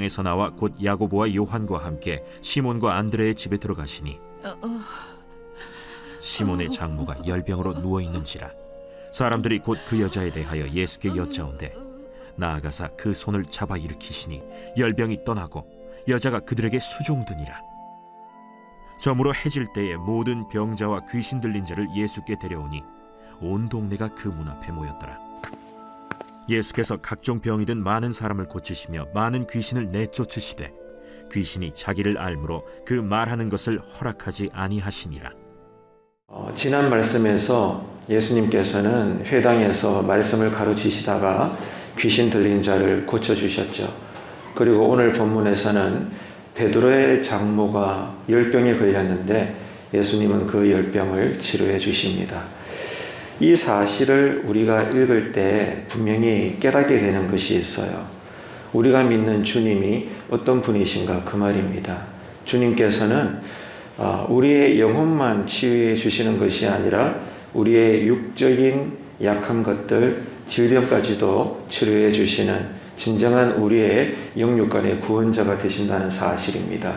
회당에서 나와 곧 야고보와 요한과 함께 시몬과 안드레의 집에 들어가시니 시몬의 장모가 열병으로 누워있는지라 사람들이 곧 그 여자에 대하여 예수께 여짜온대 나아가사 그 손을 잡아 일으키시니 열병이 떠나고 여자가 그들에게 수종드니라. 저물어 해질 때에 모든 병자와 귀신 들린 자를 예수께 데려오니 온 동네가 그 문 앞에 모였더라. 예수께서 각종 병이 든 많은 사람을 고치시며 많은 귀신을 내쫓으시되 귀신이 자기를 알므로 그 말하는 것을 허락하지 아니하시니라. 지난 말씀에서 예수님께서는 회당에서 말씀을 가르치시다가 귀신 들린 자를 고쳐주셨죠. 그리고 오늘 본문에서는 베드로의 장모가 열병에 걸렸는데 예수님은 그 열병을 치료해 주십니다. 이 사실을 우리가 읽을 때 분명히 깨닫게 되는 것이 있어요. 우리가 믿는 주님이 어떤 분이신가 그 말입니다. 주님께서는 우리의 영혼만 치유해 주시는 것이 아니라 우리의 육적인 약한 것들, 질병까지도 치료해 주시는 진정한 우리의 영육간의 구원자가 되신다는 사실입니다.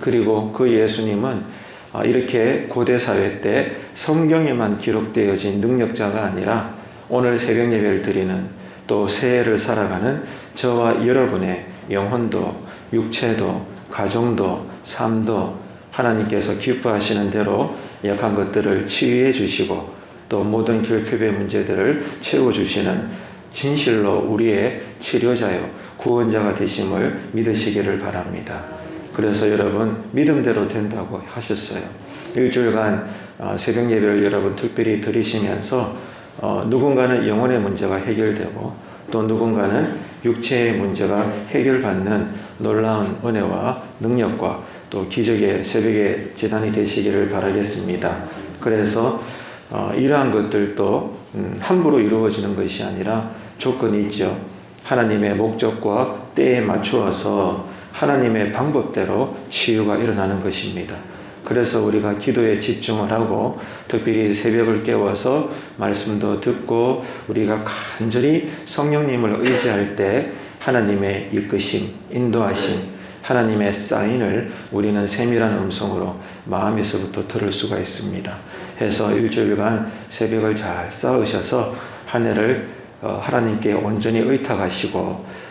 그리고 그 예수님은 이렇게 고대 사회 때 성경에만 기록되어진 능력자가 아니라 오늘 새벽 예배를 드리는 또 새해를 살아가는 저와 여러분의 영혼도 육체도 가정도 삶도 하나님께서 기뻐하시는 대로 약한 것들을 치유해 주시고 또 모든 결핍의 문제들을 채워주시는 진실로 우리의 치료자요 구원자가 되심을 믿으시기를 바랍니다. 그래서 여러분 믿음대로 된다고 하셨어요. 일주일간 새벽 예배를 여러분 특별히 드리시면서 누군가는 영혼의 문제가 해결되고 또 누군가는 육체의 문제가 해결받는 놀라운 은혜와 능력과 또 기적의 새벽의 재단이 되시기를 바라겠습니다. 그래서 이러한 것들도 함부로 이루어지는 것이 아니라 조건이 있죠. 하나님의 목적과 때에 맞추어서 하나님의 방법대로 치유가 일어나는 것입니다. 그래서 우리가 기도에 집중을 하고 특별히 새벽을 깨워서 말씀도 듣고 우리가 간절히 성령님을 의지할 때 하나님의 이끄심, 인도하심, 하나님의 사인을 우리는 세밀한 음성으로 마음에서부터 들을 수가 있습니다. 해서 일주일간 새벽을 잘 쌓으셔서 한 해를 하나님께 온전히 의탁하시고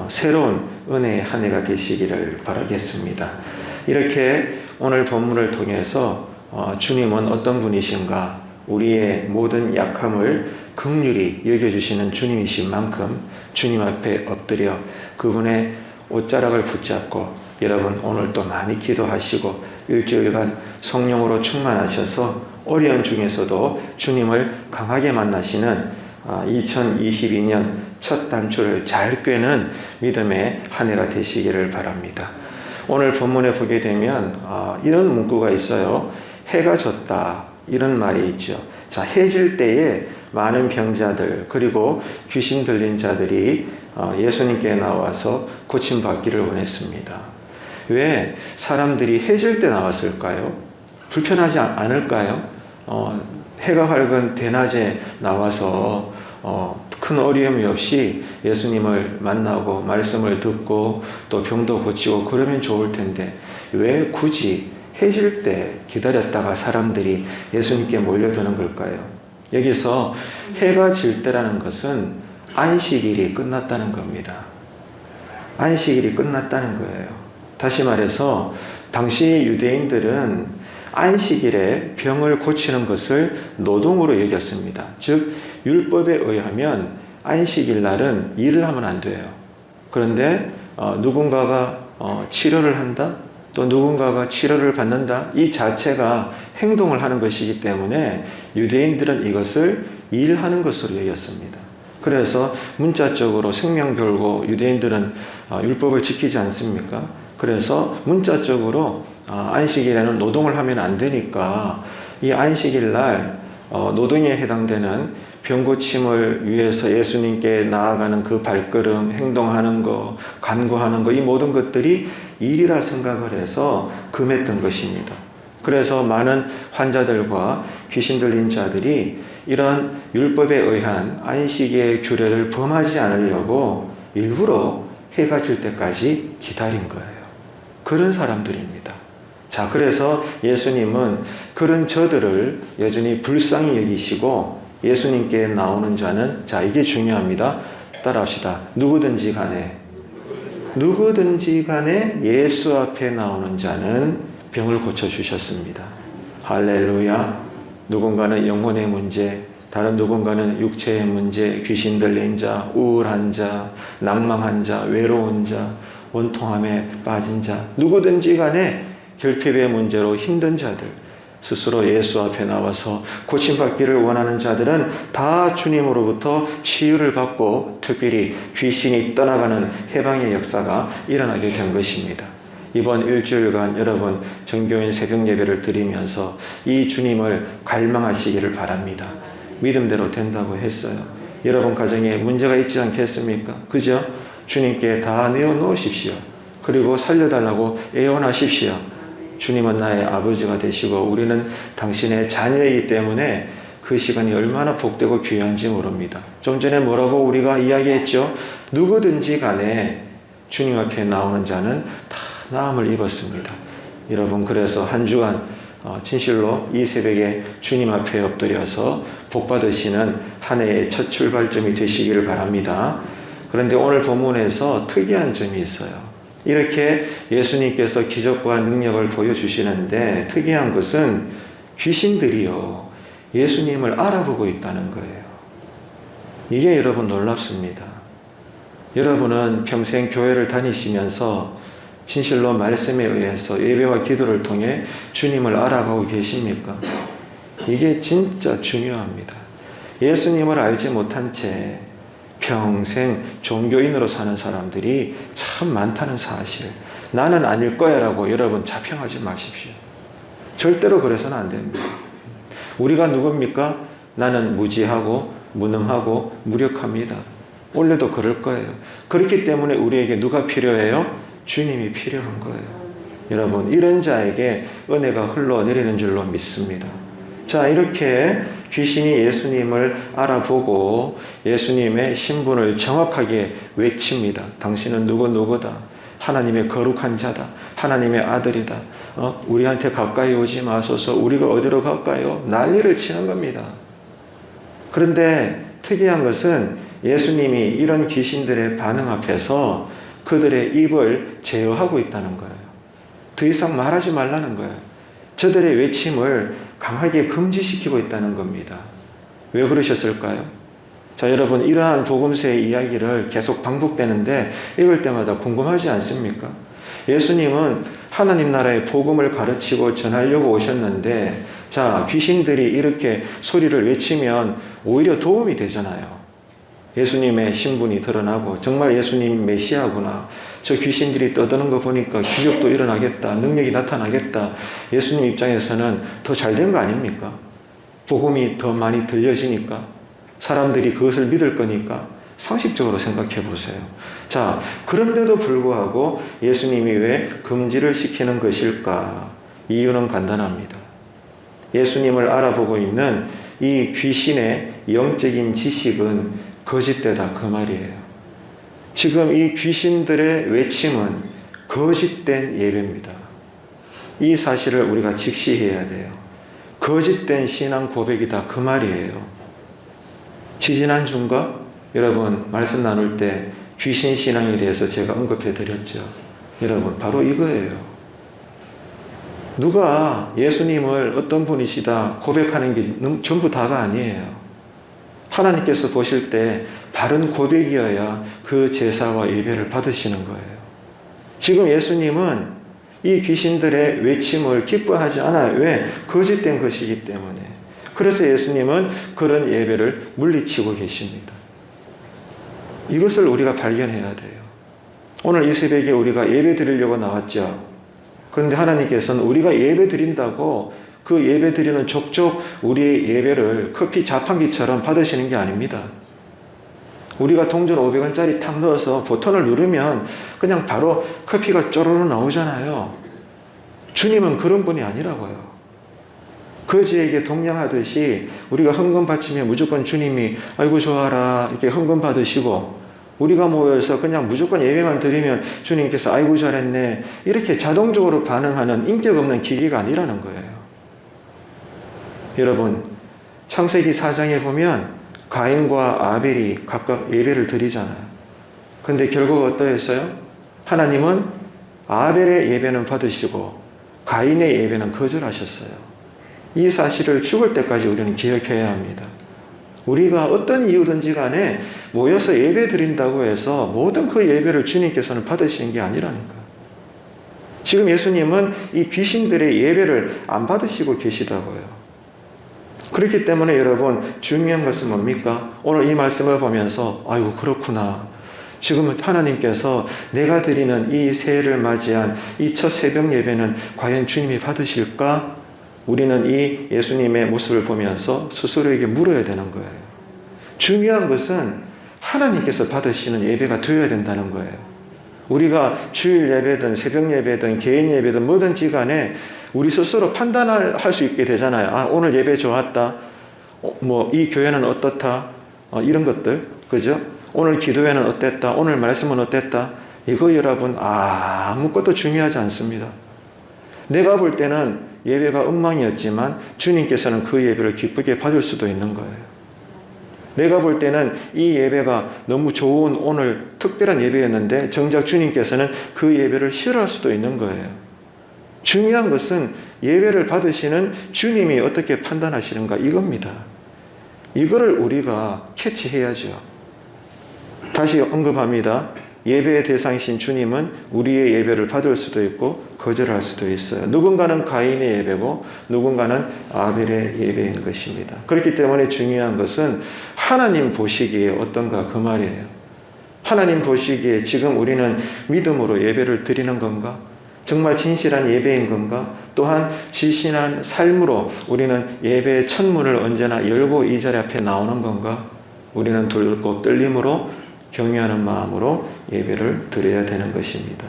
새로운 은혜의 한 해가 되시기를 바라겠습니다. 이렇게 오늘 본문을 통해서 주님은 어떤 분이신가 우리의 모든 약함을 긍휼히 여겨주시는 주님이신 만큼 주님 앞에 엎드려 그분의 옷자락을 붙잡고 여러분 오늘 또 많이 기도하시고 일주일간 성령으로 충만하셔서 어려운 중에서도 주님을 강하게 만나시는 2022년 첫 단추를 잘 꿰는 믿음의 한 해가 되시기를 바랍니다. 오늘 본문에 보게 되면 이런 문구가 있어요. 해가 졌다 이런 말이 있죠. 자, 해질 때에 많은 병자들 그리고 귀신 들린 자들이 예수님께 나와서 고침받기를 원했습니다. 왜 사람들이 해질 때 나왔을까요? 불편하지 않을까요? 해가 밝은 대낮에 나와서 큰 어려움이 없이 예수님을 만나고 말씀을 듣고 또 병도 고치고 그러면 좋을 텐데 왜 굳이 해질 때 기다렸다가 사람들이 예수님께 몰려드는 걸까요? 여기서 해가 질 때라는 것은 안식일이 끝났다는 겁니다. 안식일이 끝났다는 거예요. 다시 말해서 당시 유대인들은 안식일에 병을 고치는 것을 노동으로 여겼습니다. 즉 율법에 의하면 안식일 날은 일을 하면 안 돼요. 그런데 누군가가 치료를 한다? 또 누군가가 치료를 받는다? 이 자체가 행동을 하는 것이기 때문에 유대인들은 이것을 일하는 것으로 여겼습니다. 그래서 문자적으로 생명 걸고 유대인들은 율법을 지키지 않습니까? 그래서 문자적으로 안식일에는 노동을 하면 안 되니까 이 안식일 날 노동에 해당되는 병고침을 위해서 예수님께 나아가는 그 발걸음, 행동하는 거, 간구하는 거, 이 모든 것들이 일이라 생각을 해서 금했던 것입니다. 그래서 많은 환자들과 귀신 들린 자들이 이런 율법에 의한 안식의 규례를 범하지 않으려고 일부러 해가 질 때까지 기다린 거예요. 그런 사람들입니다. 자, 그래서 예수님은 그런 저들을 여전히 불쌍히 여기시고 예수님께 나오는 자는, 자, 이게 중요합니다. 따라합시다. 누구든지 간에 예수 앞에 나오는 자는 병을 고쳐주셨습니다. 할렐루야. 누군가는 영혼의 문제, 다른 누군가는 육체의 문제, 귀신 들린 자, 우울한 자, 낭망한 자, 외로운 자, 원통함에 빠진 자, 누구든지 간에 결핍의 문제로 힘든 자들, 스스로 예수 앞에 나와서 고침받기를 원하는 자들은 다 주님으로부터 치유를 받고 특별히 귀신이 떠나가는 해방의 역사가 일어나게 된 것입니다. 이번 일주일간 여러분 정교인 새벽 예배를 드리면서 이 주님을 갈망하시기를 바랍니다. 믿음대로 된다고 했어요. 여러분 가정에 문제가 있지 않겠습니까? 그죠? 주님께 다 내어놓으십시오. 그리고 살려달라고 애원하십시오. 주님은 나의 아버지가 되시고 우리는 당신의 자녀이기 때문에 그 시간이 얼마나 복되고 귀한지 모릅니다. 좀 전에 뭐라고 우리가 이야기했죠? 누구든지 간에 주님 앞에 나오는 자는 다 나음을 입었습니다. 여러분, 그래서 한 주간 진실로 이 새벽에 주님 앞에 엎드려서 복 받으시는 한 해의 첫 출발점이 되시기를 바랍니다. 그런데 오늘 본문에서 특이한 점이 있어요. 이렇게 예수님께서 기적과 능력을 보여주시는데 특이한 것은 귀신들이요, 예수님을 알아보고 있다는 거예요. 이게 여러분 놀랍습니다. 여러분은 평생 교회를 다니시면서 진실로 말씀에 의해서 예배와 기도를 통해 주님을 알아가고 계십니까? 이게 진짜 중요합니다. 예수님을 알지 못한 채 평생 종교인으로 사는 사람들이 참 많다는 사실. 나는 아닐 거야 라고 여러분 자평하지 마십시오. 절대로 그래서는 안 됩니다. 우리가 누굽니까? 나는 무지하고 무능하고 무력합니다. 원래도 그럴 거예요. 그렇기 때문에 우리에게 누가 필요해요? 주님이 필요한 거예요. 여러분, 이런 자에게 은혜가 흘러내리는 줄로 믿습니다. 자, 이렇게 귀신이 예수님을 알아보고 예수님의 신분을 정확하게 외칩니다. 당신은 누구다. 하나님의 거룩한 자다. 하나님의 아들이다. 우리한테 가까이 오지 마소서. 우리가 어디로 갈까요? 난리를 치는 겁니다. 그런데 특이한 것은 예수님이 이런 귀신들의 반응 앞에서 그들의 입을 제어하고 있다는 거예요. 더 이상 말하지 말라는 거예요. 저들의 외침을 강하게 금지시키고 있다는 겁니다. 왜 그러셨을까요? 자, 여러분, 이러한 복음서의 이야기를 계속 반복되는데 읽을 때마다 궁금하지 않습니까? 예수님은 하나님 나라의 복음을 가르치고 전하려고 오셨는데, 자, 귀신들이 이렇게 소리를 외치면 오히려 도움이 되잖아요. 예수님의 신분이 드러나고 정말 예수님 메시아구나. 저 귀신들이 떠드는 거 보니까 기적도 일어나겠다. 능력이 나타나겠다. 예수님 입장에서는 더 잘된 거 아닙니까? 복음이 더 많이 들려지니까 사람들이 그것을 믿을 거니까 상식적으로 생각해 보세요. 자, 그런데도 불구하고 예수님이 왜 금지를 시키는 것일까? 이유는 간단합니다. 예수님을 알아보고 있는 이 귀신의 영적인 지식은 거짓되다 그 말이에요. 지금 이 귀신들의 외침은 거짓된 예배입니다. 이 사실을 우리가 직시해야 돼요. 거짓된 신앙 고백이다 그 말이에요. 지지난주인가 여러분 말씀 나눌 때 귀신 신앙에 대해서 제가 언급해 드렸죠. 여러분 바로 이거예요. 누가 예수님을 어떤 분이시다 고백하는 게 전부 다가 아니에요. 하나님께서 보실 때 바른 고백이어야 그 제사와 예배를 받으시는 거예요. 지금 예수님은 이 귀신들의 외침을 기뻐하지 않아요. 왜? 거짓된 것이기 때문에. 그래서 예수님은 그런 예배를 물리치고 계십니다. 이것을 우리가 발견해야 돼요. 오늘 이 새벽에 우리가 예배 드리려고 나왔죠. 그런데 하나님께서는 우리가 예배 드린다고 그 예배 드리는 족족 우리의 예배를 커피 자판기처럼 받으시는 게 아닙니다. 우리가 동전 500원짜리 탁 넣어서 버튼을 누르면 그냥 바로 커피가 쪼르르 나오잖아요. 주님은 그런 분이 아니라고요. 거지에게 동냥하듯이 우리가 헌금 바치면 무조건 주님이 아이고 좋아라 이렇게 헌금 받으시고 우리가 모여서 그냥 무조건 예배만 드리면 주님께서 아이고 잘했네 이렇게 자동적으로 반응하는 인격 없는 기기가 아니라는 거예요. 여러분, 창세기 4장에 보면 가인과 아벨이 각각 예배를 드리잖아요. 근데 결국 어떠했어요? 하나님은 아벨의 예배는 받으시고 가인의 예배는 거절하셨어요. 이 사실을 죽을 때까지 우리는 기억해야 합니다. 우리가 어떤 이유든지 간에 모여서 예배 드린다고 해서 모든 그 예배를 주님께서는 받으시는 게 아니라는 거예요. 지금 예수님은 이 귀신들의 예배를 안 받으시고 계시다고요. 그렇기 때문에 여러분, 중요한 것은 뭡니까? 오늘 이 말씀을 보면서 아이고 그렇구나. 지금 하나님께서 내가 드리는 이 새해를 맞이한 이 첫 새벽 예배는 과연 주님이 받으실까? 우리는 이 예수님의 모습을 보면서 스스로에게 물어야 되는 거예요. 중요한 것은 하나님께서 받으시는 예배가 되어야 된다는 거예요. 우리가 주일 예배든 새벽 예배든 개인 예배든 뭐든지 간에 우리 스스로 판단할 수 있게 되잖아요. 아, 오늘 예배 좋았다. 이 교회는 어떻다. 이런 것들. 그죠? 오늘 기도회는 어땠다. 오늘 말씀은 어땠다. 이거 여러분 아무것도 중요하지 않습니다. 내가 볼 때는 예배가 엉망이었지만 주님께서는 그 예배를 기쁘게 받을 수도 있는 거예요. 내가 볼 때는 이 예배가 너무 좋은 오늘 특별한 예배였는데 정작 주님께서는 그 예배를 싫어할 수도 있는 거예요. 중요한 것은 예배를 받으시는 주님이 어떻게 판단하시는가 이겁니다. 이거를 우리가 캐치해야죠. 다시 언급합니다. 예배의 대상이신 주님은 우리의 예배를 받을 수도 있고 거절할 수도 있어요. 누군가는 가인의 예배고 누군가는 아벨의 예배인 것입니다. 그렇기 때문에 중요한 것은 하나님 보시기에 어떤가 그 말이에요. 하나님 보시기에 지금 우리는 믿음으로 예배를 드리는 건가? 정말 진실한 예배인 건가? 또한 진실한 삶으로 우리는 예배의 첫 문을 언제나 열고 이 자리 앞에 나오는 건가? 우리는 돌고 떨림으로 경외하는 마음으로 예배를 드려야 되는 것입니다.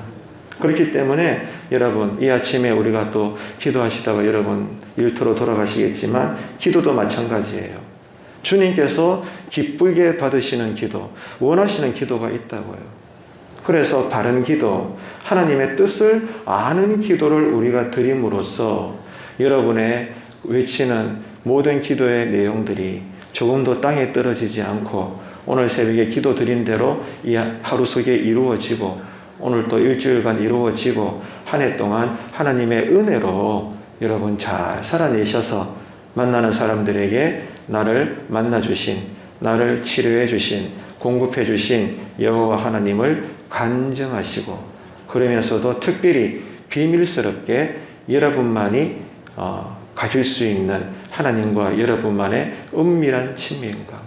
그렇기 때문에 여러분, 이 아침에 우리가 또 기도하시다가 여러분 일터로 돌아가시겠지만 기도도 마찬가지예요. 주님께서 기쁘게 받으시는 기도, 원하시는 기도가 있다고요. 그래서 바른 기도, 하나님의 뜻을 아는 기도를 우리가 드림으로써 여러분의 외치는 모든 기도의 내용들이 조금도 땅에 떨어지지 않고 오늘 새벽에 기도 드린 대로 이 하루 속에 이루어지고 오늘 또 일주일간 이루어지고 한 해 동안 하나님의 은혜로 여러분 잘 살아내셔서 만나는 사람들에게 나를 만나주신, 나를 치료해주신, 공급해주신 여호와 하나님을 간증하시고 그러면서도 특별히 비밀스럽게 여러분만이 가질 수 있는 하나님과 여러분만의 은밀한 친밀감,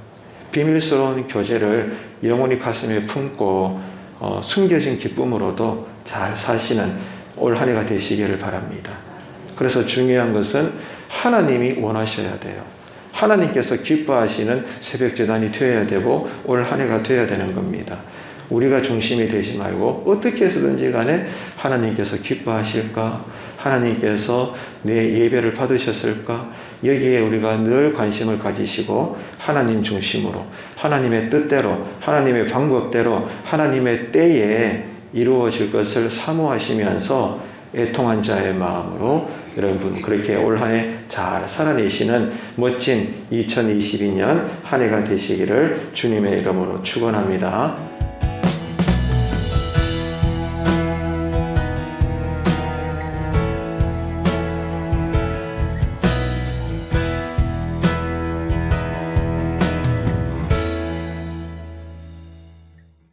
비밀스러운 교제를 영원히 가슴에 품고 숨겨진 기쁨으로도 잘 사시는 올 한 해가 되시기를 바랍니다. 그래서 중요한 것은 하나님이 원하셔야 돼요. 하나님께서 기뻐하시는 새벽제단이 되어야 되고 올 한 해가 되어야 되는 겁니다. 우리가 중심이 되지 말고 어떻게 해서든지 간에 하나님께서 기뻐하실까? 하나님께서 내 예배를 받으셨을까? 여기에 우리가 늘 관심을 가지시고 하나님 중심으로 하나님의 뜻대로 하나님의 방법대로 하나님의 때에 이루어질 것을 사모하시면서 애통한 자의 마음으로 여러분 그렇게 올 한 해 잘 살아내시는 멋진 2022년 한 해가 되시기를 주님의 이름으로 축원합니다.